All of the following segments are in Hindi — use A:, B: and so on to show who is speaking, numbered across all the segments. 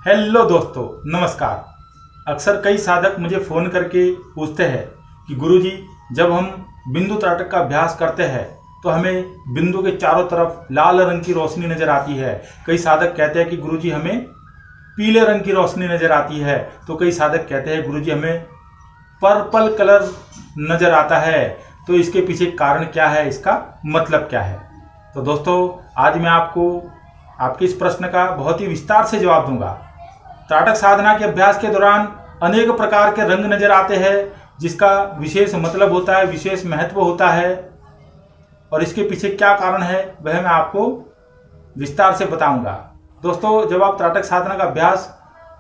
A: हेलो दोस्तों, नमस्कार। अक्सर कई साधक मुझे फ़ोन करके पूछते हैं कि गुरुजी, जब हम बिंदु त्राटक का अभ्यास करते हैं तो हमें बिंदु के चारों तरफ लाल रंग की रोशनी नज़र आती है। कई साधक कहते हैं कि गुरुजी हमें पीले रंग की रोशनी नज़र आती है, तो कई साधक कहते हैं गुरुजी हमें पर्पल कलर नज़र आता है। तो इसके पीछे कारण क्या है, इसका मतलब क्या है? तो दोस्तों, आज मैं आपको आपके इस प्रश्न का बहुत ही विस्तार से जवाब दूंगा। त्राटक साधना के अभ्यास के दौरान अनेक प्रकार के रंग नजर आते हैं, जिसका विशेष मतलब होता है, विशेष महत्व होता है, और इसके पीछे क्या कारण है वह मैं आपको विस्तार से बताऊंगा। दोस्तों, जब आप त्राटक साधना का अभ्यास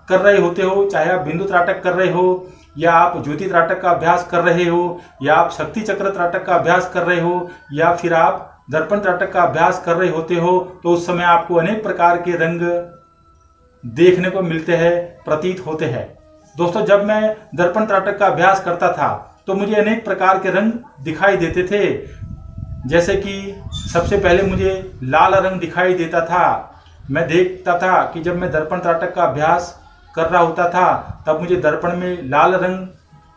A: कर रहे होते हो, चाहे आप बिंदु त्राटक कर रहे हो, या आप ज्योति त्राटक का अभ्यास कर रहे हो, या आप शक्ति चक्र त्राटक का अभ्यास कर रहे हो, या फिर आप दर्पण त्राटक का अभ्यास कर रहे होते हो, तो उस समय आपको अनेक प्रकार के रंग देखने को मिलते हैं, प्रतीत होते हैं। दोस्तों, जब मैं दर्पण त्राटक का अभ्यास करता था तो मुझे अनेक प्रकार के रंग दिखाई देते थे। जैसे कि सबसे पहले मुझे लाल रंग दिखाई देता था। मैं देखता था कि जब मैं दर्पण त्राटक का अभ्यास कर रहा होता था तब मुझे दर्पण में लाल रंग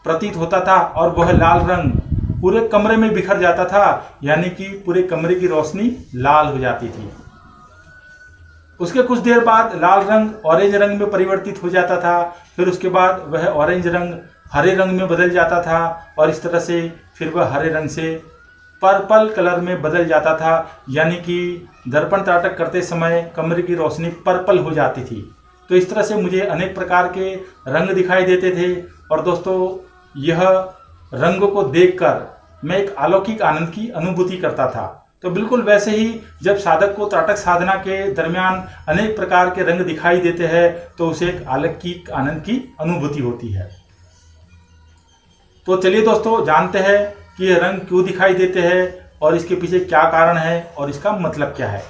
A: प्रतीत होता था, और वह लाल रंग पूरे कमरे में बिखर जाता था, यानी कि पूरे कमरे की रोशनी लाल हो जाती थी। उसके कुछ देर बाद लाल रंग ऑरेंज रंग में परिवर्तित हो जाता था, फिर उसके बाद वह ऑरेंज रंग हरे रंग में बदल जाता था, और इस तरह से फिर वह हरे रंग से पर्पल कलर में बदल जाता था, यानी कि दर्पण त्राटक करते समय कमरे की रोशनी पर्पल हो जाती थी। तो इस तरह से मुझे अनेक प्रकार के रंग दिखाई देते थे, और दोस्तों, यह रंगों को देखकर मैं एक अलौकिक आनंद की अनुभूति करता था। तो बिल्कुल वैसे ही जब साधक को त्राटक साधना के दरमियान अनेक प्रकार के रंग दिखाई देते हैं तो उसे एक अलौकिक आनंद की अनुभूति होती है। तो चलिए दोस्तों, जानते हैं कि ये रंग क्यों दिखाई देते हैं और इसके पीछे क्या कारण है और इसका मतलब क्या है।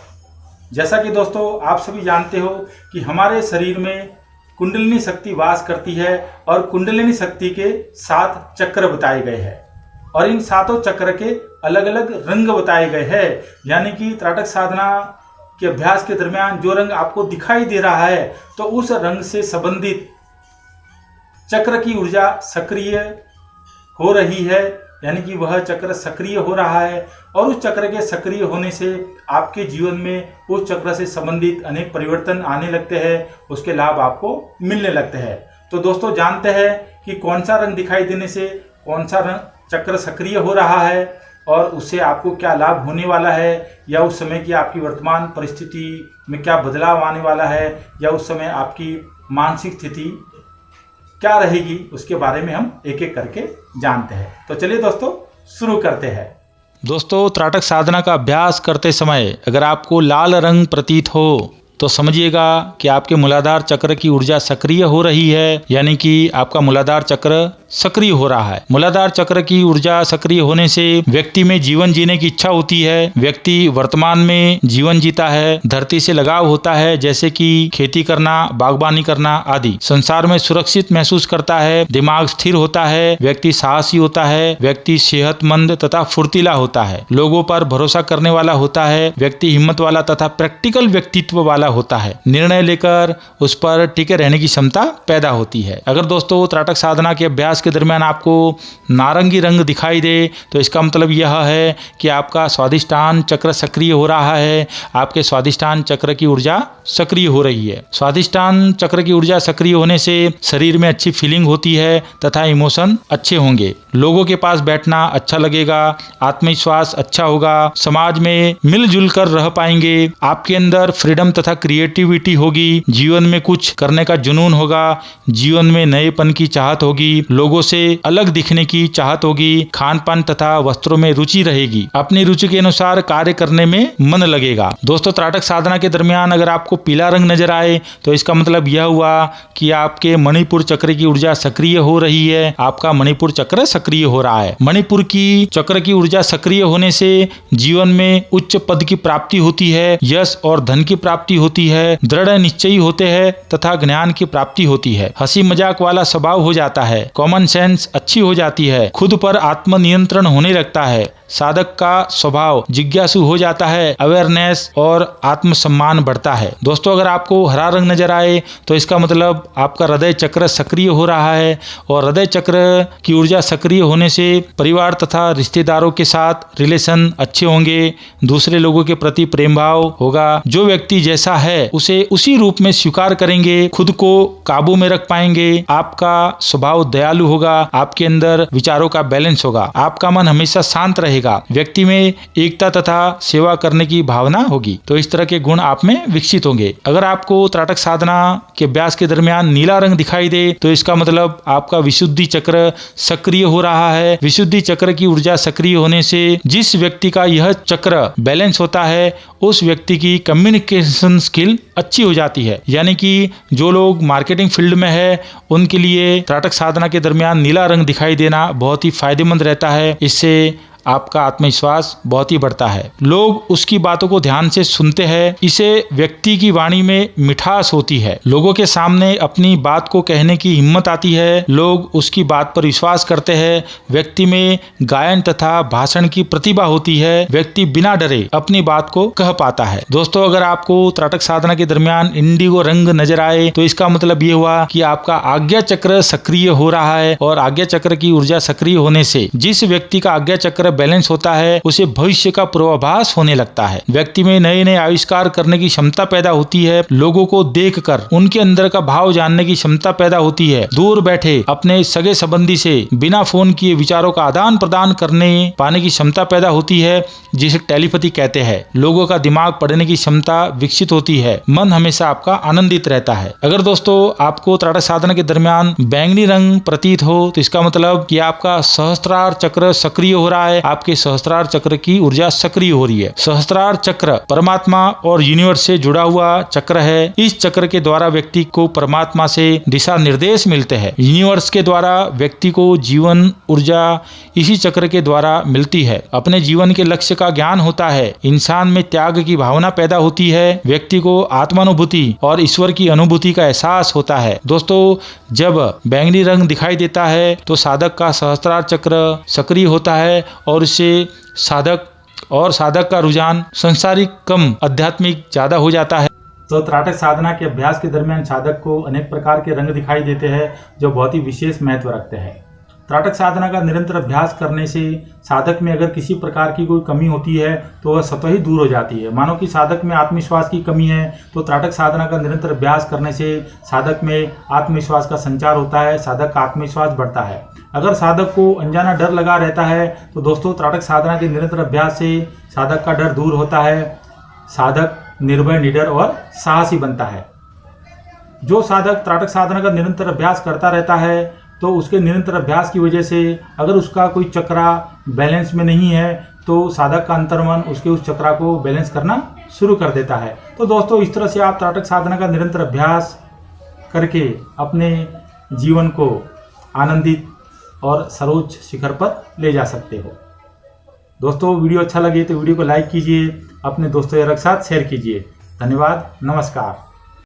A: जैसा कि दोस्तों आप सभी जानते हो कि हमारे शरीर में कुंडलिनी शक्ति वास करती है, और कुंडलिनी शक्ति के 7 चक्र बताए गए हैं, और इन 7 चक्र के अलग अलग रंग बताए गए हैं। यानी कि त्राटक साधना के अभ्यास के दरमियान जो रंग आपको दिखाई दे रहा है, तो उस रंग से संबंधित चक्र की ऊर्जा सक्रिय हो रही है, यानी कि वह चक्र सक्रिय हो रहा है, और उस चक्र के सक्रिय होने से आपके जीवन में उस चक्र से संबंधित अनेक परिवर्तन आने लगते हैं, उसके लाभ आपको मिलने लगते हैं। तो दोस्तों, जानते हैं कि कौन सा रंग दिखाई देने से कौन सा रंग चक्र सक्रिय हो रहा है, और उससे आपको क्या लाभ होने वाला है, या उस समय की आपकी वर्तमान परिस्थिति में क्या बदलाव आने वाला है, या उस समय आपकी मानसिक स्थिति क्या रहेगी, उसके बारे में हम एक एक करके जानते हैं। तो चलिए दोस्तों, शुरू करते हैं।
B: दोस्तों, त्राटक साधना का अभ्यास करते समय अगर आपको लाल रंग प्रतीत हो तो समझिएगा कि आपके मूलाधार चक्र की ऊर्जा सक्रिय हो रही है, यानी कि आपका मूलाधार चक्र सक्रिय हो रहा है। मूलाधार चक्र की ऊर्जा सक्रिय होने से व्यक्ति में जीवन जीने की इच्छा होती है, व्यक्ति वर्तमान में जीवन जीता है, धरती से लगाव होता है, जैसे कि खेती करना, बागबानी करना आदि। संसार में सुरक्षित महसूस करता है, दिमाग स्थिर होता है, व्यक्ति साहसी होता है, व्यक्ति सेहतमंद तथा फुर्तीला होता है, लोगों पर भरोसा करने वाला होता है, व्यक्ति हिम्मत वाला तथा प्रैक्टिकल व्यक्तित्व वाला होता है, निर्णय लेकर उस पर टिके रहने की क्षमता पैदा होती है। अगर दोस्तों त्राटक साधना के अभ्यास के दरमियान आपको नारंगी रंग दिखाई दे तो इसका मतलब यह है कि आपका स्वादिष्टान चक्र सक्रिय हो रहा है, आपके स्वादिष्टान चक्र की ऊर्जा सक्रिय हो रही है। स्वादिष्टान चक्र की ऊर्जा सक्रिय होने से शरीर में अच्छी फीलिंग होती है तथा इमोशन अच्छे होंगे, लोगों के पास बैठना अच्छा लगेगा, आत्मविश्वास अच्छा होगा, समाज में मिलजुल कर रह पाएंगे, आपके अंदर फ्रीडम तथा क्रिएटिविटी होगी, जीवन में कुछ करने का जुनून होगा, जीवन में नएपन की चाहत होगी, लोगों से अलग दिखने की चाहत होगी, खान पान तथा वस्त्रों में रुचि रहेगी, अपनी रुचि के अनुसार कार्य करने में मन लगेगा। दोस्तों, त्राटक साधना के दरमियान अगर आपको पीला रंग नजर आए तो इसका मतलब यह हुआ कि आपके मणिपुर चक्र की ऊर्जा सक्रिय हो रही है, आपका मणिपुर चक्र सक्रिय हो रहा है। मणिपुर की चक्र की ऊर्जा सक्रिय होने से जीवन में उच्च पद की प्राप्ति होती है, यश और धन की प्राप्ति होती है, दृढ़ निश्चयी होते हैं तथा ज्ञान की प्राप्ति होती है, हंसी मजाक वाला स्वभाव हो जाता है, कॉमन सेंस अच्छी हो जाती है, खुद पर आत्मनियंत्रण होने लगता है, साधक का स्वभाव जिज्ञासु हो जाता है, अवेयरनेस और आत्मसम्मान बढ़ता है। दोस्तों, अगर आपको हरा रंग नजर आए तो इसका मतलब आपका हृदय चक्र सक्रिय हो रहा है, और हृदय चक्र की ऊर्जा सक्रिय होने से परिवार तथा रिश्तेदारों के साथ रिलेशन अच्छे होंगे, दूसरे लोगों के प्रति प्रेम भाव होगा, जो व्यक्ति जैसा है उसे उसी रूप में स्वीकार करेंगे, खुद को काबू में रख पाएंगे, आपका स्वभाव दयालु होगा, आपके अंदर विचारों का बैलेंस होगा, आपका मन हमेशा शांत रहेगा, व्यक्ति में एकता तथा सेवा करने की भावना होगी। तो इस तरह के गुण आप में विकसित होंगे। अगर आपको त्राटक साधना के अभ्यास के दरमियान नीला रंग दिखाई दे तो इसका मतलब आपका विशुद्धि चक्र सक्रिय हो रहा है। विशुद्धि चक्र की ऊर्जा सक्रिय होने से जिस व्यक्ति का यह चक्र बैलेंस होता है उस व्यक्ति की कम्युनिकेशन स्किल अच्छी हो जाती है। यानी कि जो लोग मार्केटिंग फील्ड में है उनके लिए त्राटक साधना के दरमियान नीला रंग दिखाई देना बहुत ही फायदेमंद रहता है। इससे आपका आत्मविश्वास बहुत ही बढ़ता है। लोग उसकी बातों को ध्यान से सुनते हैं। इसे व्यक्ति की वाणी में मिठास होती है। लोगों के सामने अपनी बात को कहने की हिम्मत आती है। लोग उसकी बात पर विश्वास करते हैं। व्यक्ति में गायन तथा भाषण की प्रतिभा होती है। व्यक्ति बिना डरे अपनी बात को कह पाता है। दोस्तों, अगर आपको त्राटक साधना के दरमियान इंडिगो रंग नजर आए तो इसका मतलब ये हुआ कि आपका आज्ञा चक्र सक्रिय हो रहा है, और आज्ञा चक्र की ऊर्जा सक्रिय होने से जिस व्यक्ति का आज्ञा चक्र बैलेंस होता है उसे भविष्य का पूर्वाभास होने लगता है। व्यक्ति में नए नए आविष्कार करने की क्षमता पैदा होती है। लोगों को देखकर उनके अंदर का भाव जानने की क्षमता पैदा होती है। दूर बैठे अपने सगे संबंधी से बिना फोन किए विचारों का आदान प्रदान करने पाने की क्षमता पैदा होती है, जिसे टेलीपैथी कहते हैं। लोगों का दिमाग पढ़ने की क्षमता विकसित होती है। मन हमेशा आपका आनंदित रहता है। अगर दोस्तों आपको त्राटक साधना के दरमियान बैंगनी रंग प्रतीत हो तो इसका मतलब कि आपका सहस्त्रार चक्र सक्रिय हो रहा है। आपके सहस्त्रार चक्र की ऊर्जा सक्रिय हो रही है। सहस्त्रार चक्र परमात्मा और यूनिवर्स से जुड़ा हुआ चक्र है। इस चक्र के द्वारा व्यक्ति को परमात्मा से दिशा निर्देश मिलते हैं। यूनिवर्स के द्वारा व्यक्ति को जीवन ऊर्जा इसी चक्र के द्वारा मिलती है। अपने जीवन के लक्ष्य का ज्ञान होता है। इंसान में त्याग की भावना पैदा होती है। व्यक्ति को आत्मानुभूति और ईश्वर की अनुभूति का एहसास होता है। दोस्तों, जब बैंगनी रंग दिखाई देता है तो साधक का सहस्त्रार चक्र सक्रिय होता है, और इससे साधक का रुझान संसारिक कम आध्यात्मिक ज्यादा हो जाता है।
A: तो त्राटक साधना के अभ्यास के दरमियान साधक को अनेक प्रकार के रंग दिखाई देते हैं जो बहुत ही विशेष महत्व रखते हैं। त्राटक साधना का निरंतर अभ्यास करने से साधक में अगर किसी प्रकार की कोई कमी होती है तो वह स्वतः ही दूर हो जाती है। मानो कि साधक में आत्मविश्वास की कमी है तो त्राटक साधना का निरंतर अभ्यास करने से साधक में आत्मविश्वास का संचार होता है, साधक का आत्मविश्वास बढ़ता है। अगर साधक को अनजाना डर लगा रहता है तो दोस्तों त्राटक साधना के निरंतर अभ्यास से साधक का डर दूर होता है। साधक निर्भय, निडर और साहसी बनता है। जो साधक त्राटक साधना का निरंतर अभ्यास करता रहता है तो उसके निरंतर अभ्यास की वजह से अगर उसका कोई चक्रा बैलेंस में नहीं है तो साधक का अंतर्मन उसके उस चक्रा को बैलेंस करना शुरू कर देता है। तो दोस्तों, इस तरह से आप त्राटक साधना का निरंतर अभ्यास करके अपने जीवन को आनंदित और सर्वोच्च शिखर पर ले जा सकते हो। दोस्तों, वीडियो अच्छा लगे तो वीडियो को लाइक कीजिए, अपने दोस्तों यारों के साथ शेयर कीजिए। धन्यवाद, नमस्कार।